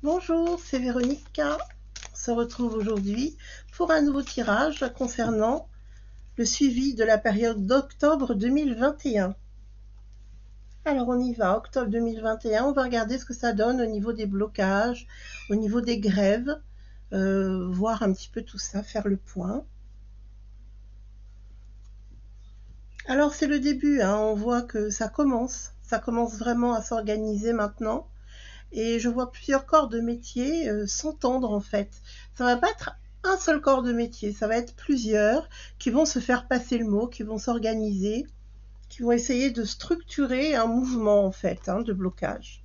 Bonjour, c'est Véronica. On se retrouve aujourd'hui pour un nouveau tirage concernant le suivi de la période d'octobre 2021. Alors on y va, octobre 2021, on va regarder ce que ça donne au niveau des blocages, au niveau des grèves, voir un petit peu tout ça, faire le point. Alors c'est le début, hein, on voit que ça commence vraiment à s'organiser maintenant. Et je vois plusieurs corps de métier s'entendre en fait. Ça va pas être un seul corps de métier, ça va être plusieurs qui vont se faire passer le mot, qui vont s'organiser, qui vont essayer de structurer un mouvement en fait, hein, de blocage.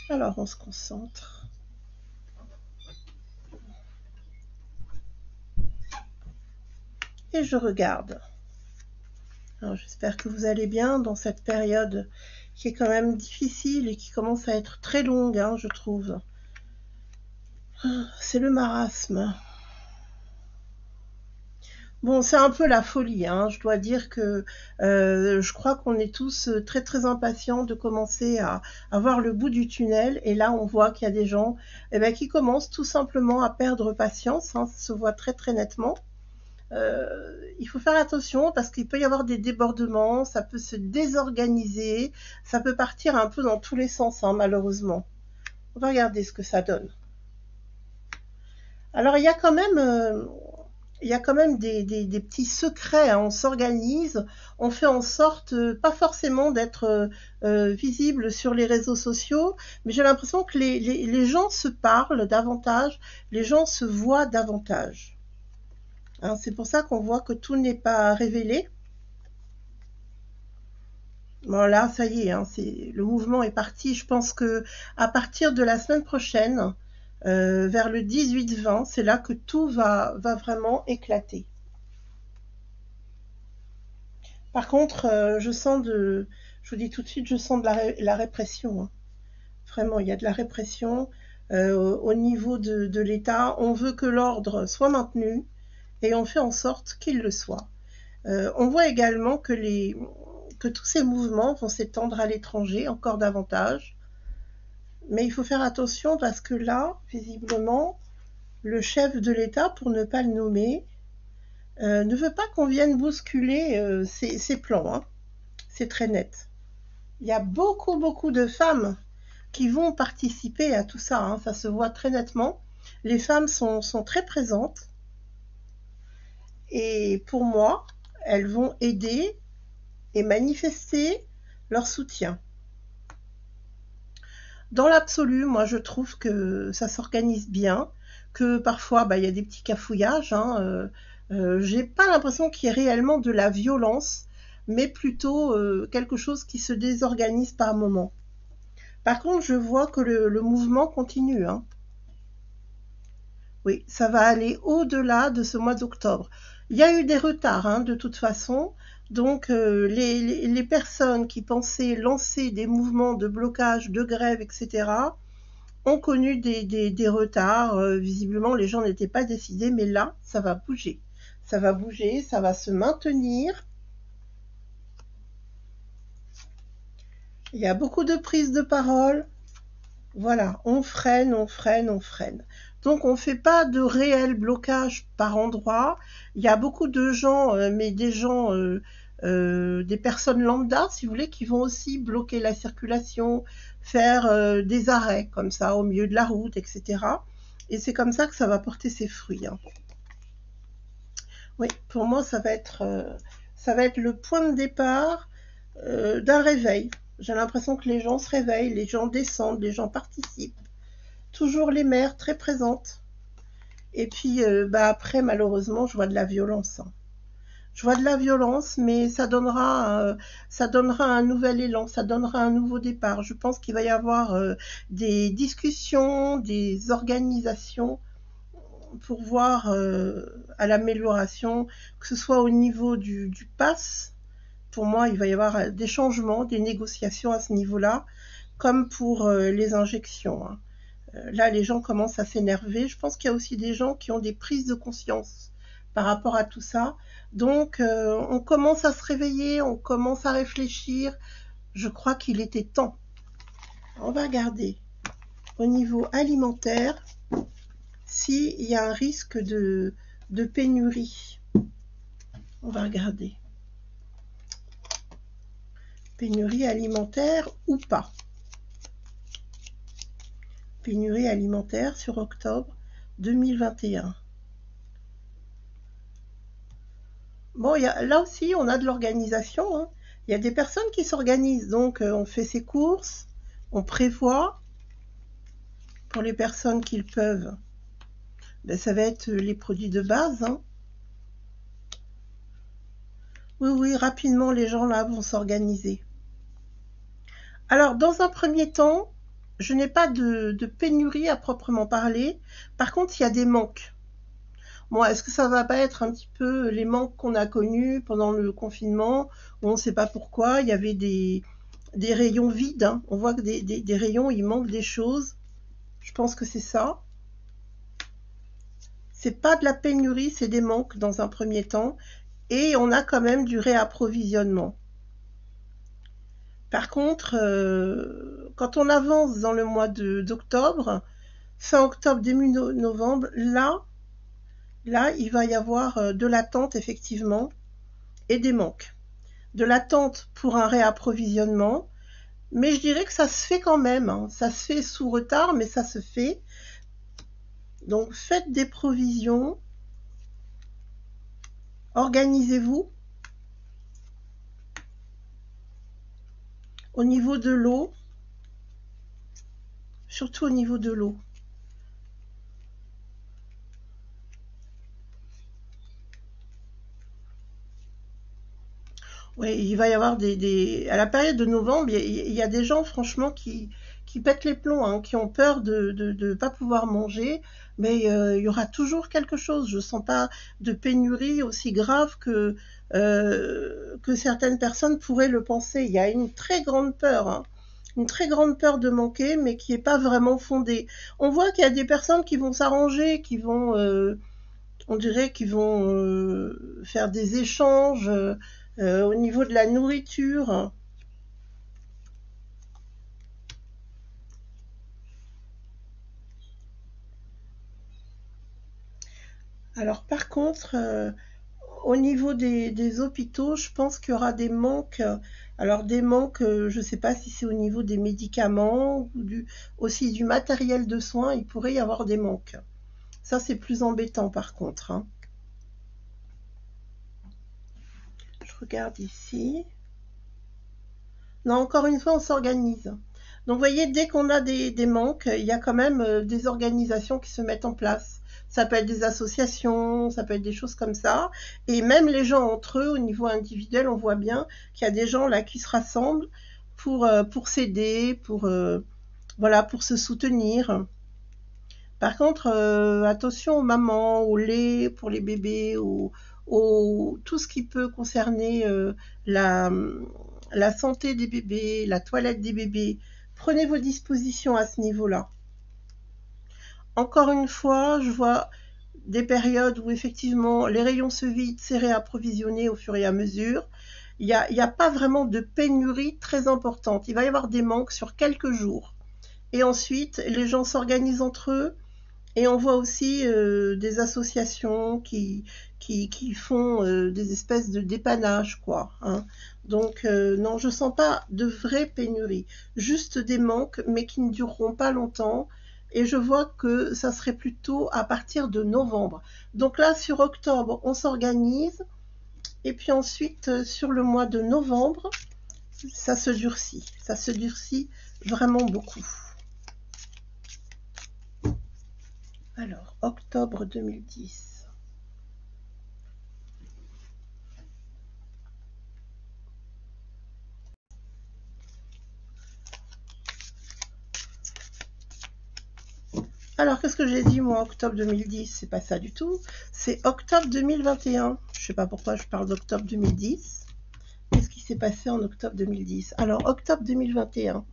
Alors on se concentre. Et je regarde. Alors j'espère que vous allez bien dans cette période qui est quand même difficile et qui commence à être très longue, hein, je trouve. C'est le marasme. Bon, c'est un peu la folie, hein. Je dois dire que je crois qu'on est tous très très impatients de commencer à voir le bout du tunnel. Et là, on voit qu'il y a des gens qui commencent tout simplement à perdre patience, hein. Ça se voit très très nettement. Il faut faire attention parce qu'il peut y avoir des débordements, ça peut se désorganiser, ça peut partir un peu dans tous les sens, hein, malheureusement. On va regarder ce que ça donne. Alors, il y a quand même des petits secrets, hein. On s'organise, on fait en sorte, pas forcément d'être visible sur les réseaux sociaux, mais j'ai l'impression que les gens se parlent davantage, les gens se voient davantage. Hein, c'est pour ça qu'on voit que tout n'est pas révélé. Voilà, ça y est, hein, le mouvement est parti. Je pense que à partir de la semaine prochaine, vers le 18-20, c'est là que tout va vraiment éclater. Par contre, je vous dis tout de suite, je sens de la répression, hein. Vraiment, il y a de la répression au niveau de l'État. On veut que l'ordre soit maintenu et on fait en sorte qu'il le soit. On voit également que tous ces mouvements vont s'étendre à l'étranger encore davantage. Mais il faut faire attention parce que là, visiblement, le chef de l'État, pour ne pas le nommer, ne veut pas qu'on vienne bousculer ses plans, hein. C'est très net. Il y a beaucoup de femmes qui vont participer à tout ça, hein. Ça se voit très nettement. Les femmes sont très présentes. Et pour moi, elles vont aider et manifester leur soutien. Dans l'absolu, moi je trouve que ça s'organise bien, que parfois il y a des petits cafouillages, hein. J'ai pas l'impression qu'il y ait réellement de la violence, mais plutôt quelque chose qui se désorganise par moment. Par contre, je vois que le mouvement continue, hein. Oui, ça va aller au-delà de ce mois d'octobre. Il y a eu des retards, hein, de toute façon. Donc, les personnes qui pensaient lancer des mouvements de blocage, de grève, etc., ont connu des retards. Visiblement, les gens n'étaient pas décidés, mais là, ça va bouger. Ça va bouger, ça va se maintenir. Il y a beaucoup de prises de parole. Voilà, on freine, on freine, on freine. Donc on ne fait pas de réel blocage par endroit. Il y a beaucoup de gens, mais des gens, des personnes lambda, si vous voulez, qui vont aussi bloquer la circulation, faire des arrêts comme ça au milieu de la route, etc. Et c'est comme ça que ça va porter ses fruits, hein. Oui, pour moi, ça va être le point de départ d'un réveil. J'ai l'impression que les gens se réveillent, les gens descendent, les gens participent. Toujours les mères très présentes. Et puis après, malheureusement, je vois de la violence, hein. Je vois de la violence, mais ça donnera un nouvel élan, ça donnera un nouveau départ. Je pense qu'il va y avoir des discussions, des organisations pour voir à l'amélioration, que ce soit au niveau du pass. Pour moi, il va y avoir des changements, des négociations à ce niveau-là, comme pour les injections, hein. Là, les gens commencent à s'énerver. Je pense qu'il y a aussi des gens qui ont des prises de conscience par rapport à tout ça. Donc, on commence à se réveiller, on commence à réfléchir. Je crois qu'il était temps. On va regarder. au niveau alimentaire, s'il y a un risque de pénurie. On va regarder. Pénurie alimentaire ou pas. Pénurie alimentaire sur octobre 2021. Bon, là aussi, on a de l'organisation. Hein. Il y a des personnes qui s'organisent. Donc, on fait ses courses, on prévoit. Pour les personnes qui le peuvent, ben, ça va être les produits de base. Hein. Oui, oui, rapidement, les gens là vont s'organiser. Alors, dans un premier temps, je n'ai pas de pénurie à proprement parler. Par contre, il y a des manques. Bon, est-ce que ça va pas être un petit peu les manques qu'on a connus pendant le confinement, où on ne sait pas pourquoi, il y avait des rayons vides. Hein. On voit que des rayons, il manque des choses. Je pense que c'est ça. C'est pas de la pénurie, c'est des manques dans un premier temps. Et on a quand même du réapprovisionnement. Par contre, quand on avance dans le mois d'octobre, fin octobre, début novembre, là, il va y avoir de l'attente effectivement et des manques. De l'attente pour un réapprovisionnement, mais je dirais que ça se fait quand même. Hein. Ça se fait sous retard, mais ça se fait. Donc faites des provisions, organisez-vous. Au niveau de l'eau, surtout au niveau de l'eau. Oui, il va y avoir à la période de novembre, il y a des gens franchement qui pètent les plombs, hein, qui ont peur de ne pas pouvoir manger, mais il y aura toujours quelque chose. Je ne sens pas de pénurie aussi grave que certaines personnes pourraient le penser. Il y a une très grande peur, hein, une très grande peur de manquer, mais qui n'est pas vraiment fondée. On voit qu'il y a des personnes qui vont s'arranger, qui vont, on dirait qu'ils vont faire des échanges au niveau de la nourriture. Alors par contre, au niveau des hôpitaux, je pense qu'il y aura des manques. Alors des manques, je ne sais pas si c'est au niveau des médicaments ou aussi du matériel de soins, il pourrait y avoir des manques. Ça, c'est plus embêtant par contre. Hein. Je regarde ici. Non, encore une fois, on s'organise. Donc, vous voyez, dès qu'on a des manques, il y a quand même des organisations qui se mettent en place. Ça peut être des associations, ça peut être des choses comme ça. Et même les gens entre eux, au niveau individuel, on voit bien qu'il y a des gens là qui se rassemblent pour s'aider, voilà, pour se soutenir. Par contre, attention aux mamans, au lait pour les bébés, tout ce qui peut concerner la santé des bébés, la toilette des bébés. Prenez vos dispositions à ce niveau-là. Encore une fois, je vois des périodes où effectivement les rayons se vident, c'est réapprovisionné au fur et à mesure. Il n'y a pas vraiment de pénurie très importante. Il va y avoir des manques sur quelques jours. Et ensuite, les gens s'organisent entre eux. Et on voit aussi des associations qui font des espèces de dépannage, quoi. Hein. Donc, non, je sens pas de vraie pénurie. Juste des manques, mais qui ne dureront pas longtemps. Et je vois que ça serait plutôt à partir de novembre. Donc là, sur octobre, on s'organise. Et puis ensuite, sur le mois de novembre, ça se durcit. Ça se durcit vraiment beaucoup. Alors, octobre 2010. Alors, qu'est-ce que j'ai dit, moi, octobre 2010? C'est pas ça du tout. C'est octobre 2021. Je sais pas pourquoi je parle d'octobre 2010. Qu'est-ce qui s'est passé en octobre 2010? Alors, octobre 2021.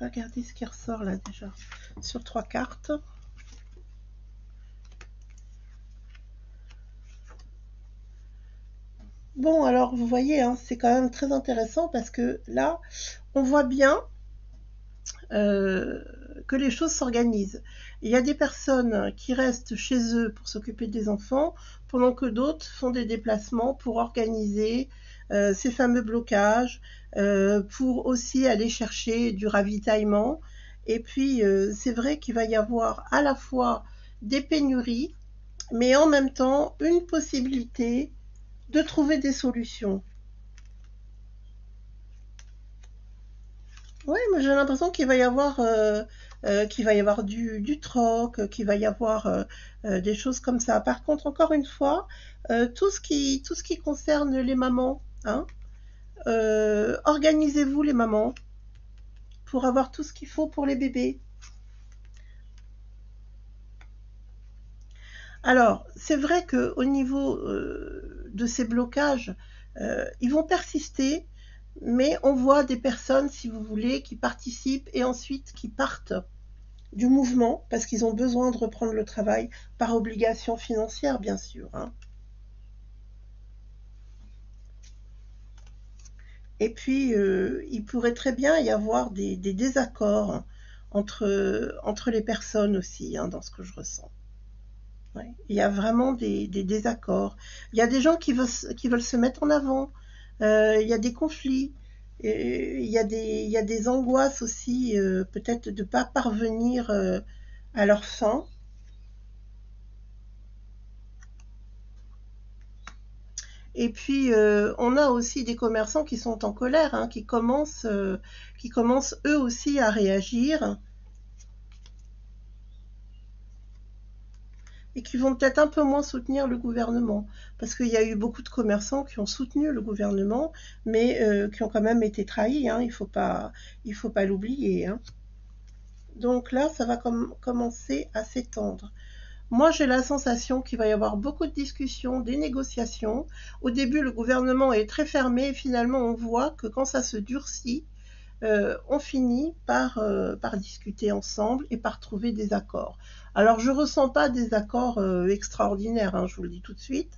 Regardez ce qui ressort là déjà. Sur 3 cartes. Bon, alors vous voyez, hein, c'est quand même très intéressant parce que là, on voit bien euh, que les choses s'organisent. Il y a des personnes qui restent chez eux pour s'occuper des enfants, pendant que d'autres font des déplacements pour organiser ces fameux blocages, pour aussi aller chercher du ravitaillement. Et puis, c'est vrai qu'il va y avoir à la fois des pénuries, mais en même temps une possibilité de trouver des solutions. Ouais, mais j'ai l'impression qu'il va y avoir du troc, qu'il va y avoir des choses comme ça. Par contre, encore une fois, tout ce qui concerne les mamans, hein, organisez-vous les mamans pour avoir tout ce qu'il faut pour les bébés. Alors, c'est vrai que au niveau de ces blocages, ils vont persister, mais on voit des personnes, si vous voulez, qui participent et ensuite qui partent du mouvement parce qu'ils ont besoin de reprendre le travail par obligation financière, bien sûr, hein. Et puis, il pourrait très bien y avoir des désaccords entre les personnes aussi, hein, dans ce que je ressens. Ouais. Il y a vraiment des désaccords. Il y a des gens qui veulent se mettre en avant. Il y a des conflits. Et il y a des angoisses aussi, peut-être de ne pas parvenir à leur fin. Et puis, on a aussi des commerçants qui sont en colère, hein, qui commencent eux aussi à réagir et qui vont peut-être un peu moins soutenir le gouvernement. Parce qu'il y a eu beaucoup de commerçants qui ont soutenu le gouvernement, mais qui ont quand même été trahis, hein, il faut pas l'oublier, hein. Donc là, ça va commencer à s'étendre. Moi, j'ai la sensation qu'il va y avoir beaucoup de discussions, des négociations. Au début, le gouvernement est très fermé et finalement, on voit que quand ça se durcit, on finit par discuter ensemble et par trouver des accords. Alors, je ne ressens pas des accords extraordinaires, hein, je vous le dis tout de suite.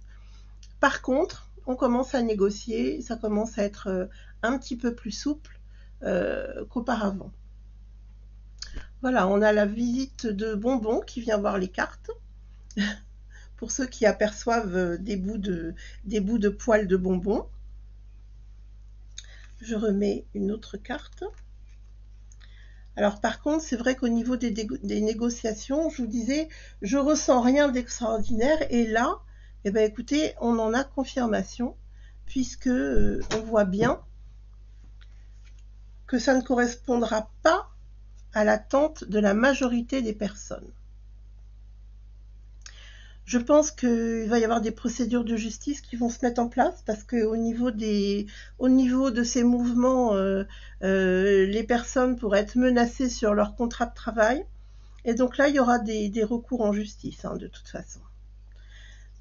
Par contre, on commence à négocier, ça commence à être un petit peu plus souple qu'auparavant. Voilà, on a la visite de Bonbon qui vient voir les cartes. Pour ceux qui aperçoivent des bouts de poils de bonbons. Je remets une autre carte. Alors par contre, c'est vrai qu'au niveau des négociations, je vous disais, je ressens rien d'extraordinaire. Et là, eh ben, écoutez, on en a confirmation, puisque on voit bien que ça ne correspondra pas à l'attente de la majorité des personnes. Je pense qu'il va y avoir des procédures de justice qui vont se mettre en place parce qu'au niveau au niveau de ces mouvements, les personnes pourraient être menacées sur leur contrat de travail. Et donc là, il y aura des recours en justice, hein, de toute façon.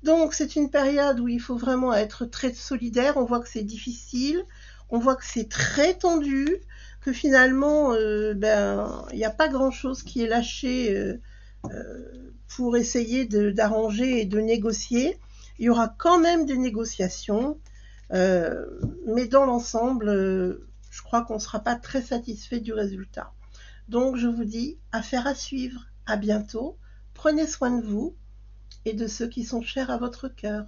Donc c'est une période où il faut vraiment être très solidaire. On voit que c'est difficile, on voit que c'est très tendu, que finalement, il n'y a pas grand-chose qui est lâché pour essayer d'arranger et de négocier. Il y aura quand même des négociations, mais dans l'ensemble, je crois qu'on ne sera pas très satisfait du résultat. Donc je vous dis, affaire à suivre. À bientôt. Prenez soin de vous et de ceux qui sont chers à votre cœur.